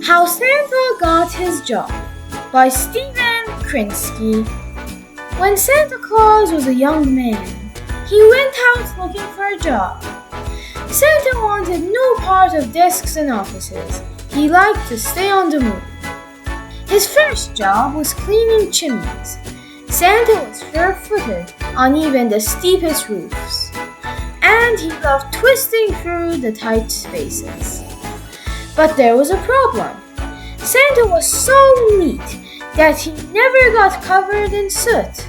How Santa Got His Job by Stephen Krinsky. When Santa Claus was a young man, he went out looking for a job. Santa wanted no part of desks and offices. He liked to stay on the move. His first job was cleaning chimneys. Santa was sure-footed on even the steepest roofs, and he loved twisting through the tight spaces. But there was a problem. Santa was so neat that he never got covered in soot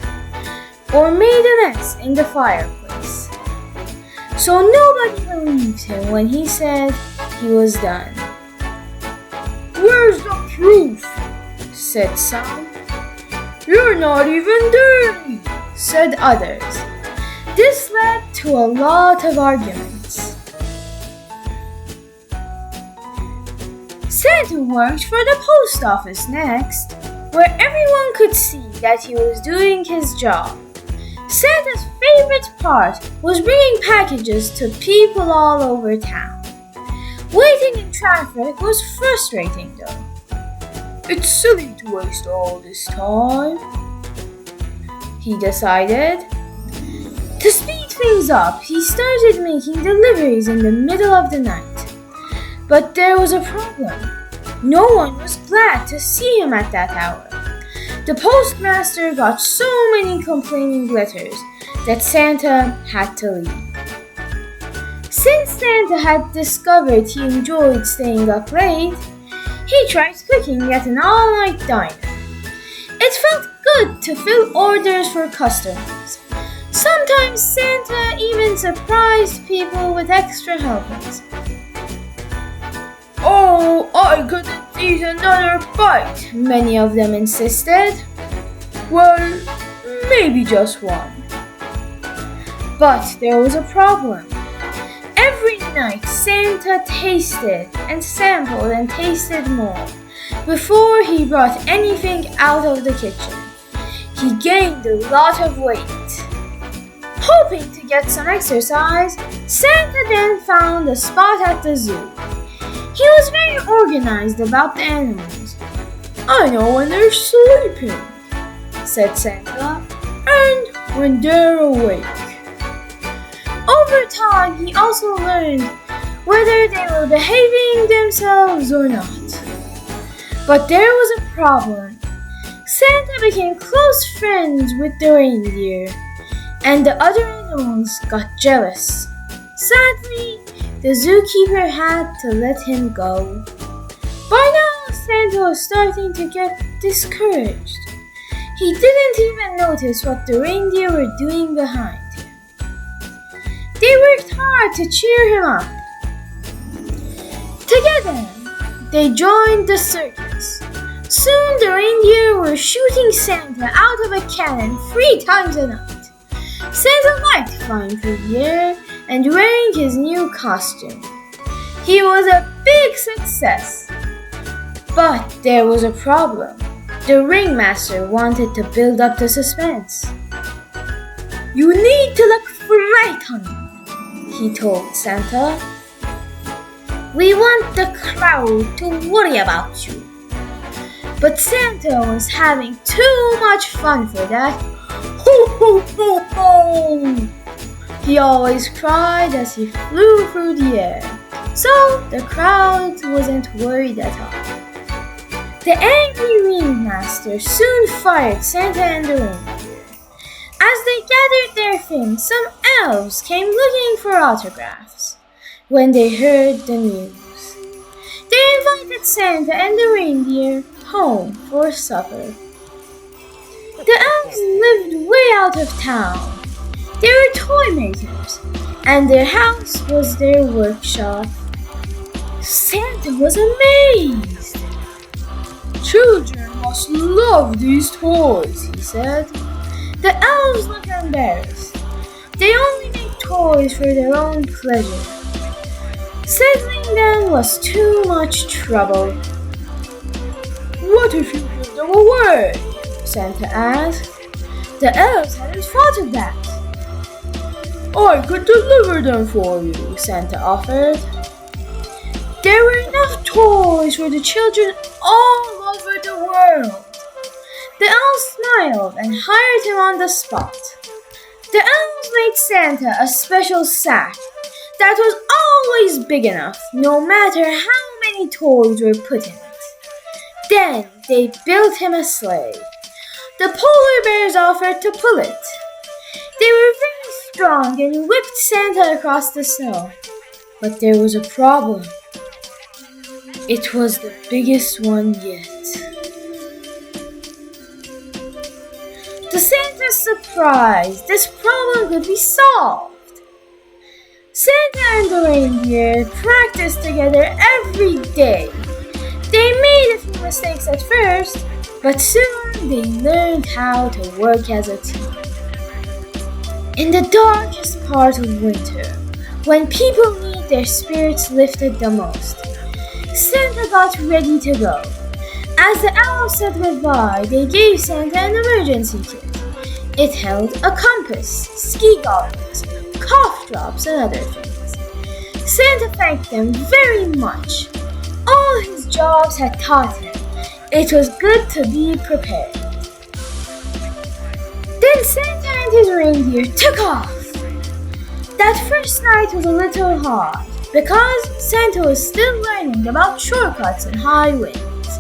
or made a mess in the fireplace. So nobody believed him when he said he was done. "Where's the proof?" said some. "You're not even dirty," said others. This led to a lot of arguments. Santa worked for the post office next, where everyone could see that he was doing his job. Santa's favorite part was bringing packages to people all over town. Waiting in traffic was frustrating though. "It's silly to waste all this time," he decided. To speed things up, he started making deliveries in the middle of the night. But there was a problem. No one was glad to see him at that hour. The postmaster got so many complaining letters that Santa had to leave. Since Santa had discovered he enjoyed staying up late, he tried cooking at an all-night diner. It felt good to fill orders for customers. Sometimes Santa even surprised people with extra helpings. "Oh, I couldn't eat another bite," many of them insisted. "Well, maybe just one." But there was a problem. Every night Santa tasted and sampled and tasted more before he brought anything out of the kitchen. He gained a lot of weight. Hoping to get some exercise, Santa then found a spot at the zoo. He was very organized about the animals. "I know when they're sleeping," said Santa, "and when they're awake." Over time, he also learned whether they were behaving themselves or not. But there was a problem. Santa became close friends with the reindeer, and the other animals got jealous. Sadly, the zookeeper had to let him go. By now, Santa was starting to get discouraged. He didn't even notice what the reindeer were doing behind him. They worked hard to cheer him up. Together, they joined the circus. Soon the reindeer were shooting Santa out of a cannon 3 times a night. Santa liked flying through the air and wearing his new costume. He was a big success. But there was a problem. The ringmaster wanted to build up the suspense. "You need to look frightened," he told Santa. "We want the crowd to worry about you." But Santa was having too much fun for that. "Ho, ho, ho, ho!" he always cried as he flew through the air. So the crowd wasn't worried at all. The angry ringmaster soon fired Santa and the reindeer. As they gathered their things, some elves came looking for autographs. When they heard the news, they invited Santa and the reindeer home for supper. The elves lived way out of town. They were toy makers, and their house was their workshop. Santa was amazed. "Children must love these toys," he said. The elves looked embarrassed. They only make toys for their own pleasure. Settling them was too much trouble. "What if you give them away?" Santa asked. The elves hadn't thought of that. "I could deliver them for you," Santa offered. There were enough toys for the children all over the world. The elves smiled and hired him on the spot. The elves made Santa a special sack that was always big enough, no matter how many toys were put in it. Then they built him a sleigh. The polar bears offered to pull it. They were very strong and whipped Santa across the snow. But there was a problem. It was the biggest one yet. To Santa's surprise, this problem could be solved. Santa and the reindeer practiced together every day. They made a few mistakes at first, but soon they learned how to work as a team. In the darkest part of winter, when people need their spirits lifted the most, Santa got ready to go. As the elves said goodbye, they gave Santa an emergency kit. It held a compass, ski goggles, cough drops, and other things. Santa thanked them very much. All his jobs had taught him it was good to be prepared. Then Santa and his reindeer took off. That first night was a little hard because Santa was still learning about shortcuts and high winds.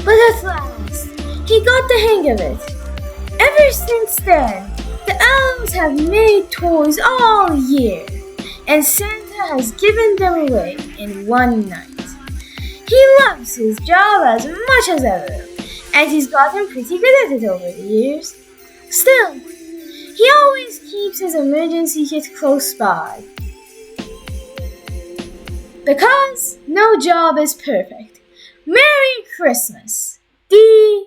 But at last, he got the hang of it. Ever since then, the elves have made toys all year, and Santa has given them away in one night. He loves his job as much as ever, and he's gotten pretty good at it over the years. Still, he always keeps his emergency kit close by. Because no job is perfect. Merry Christmas! The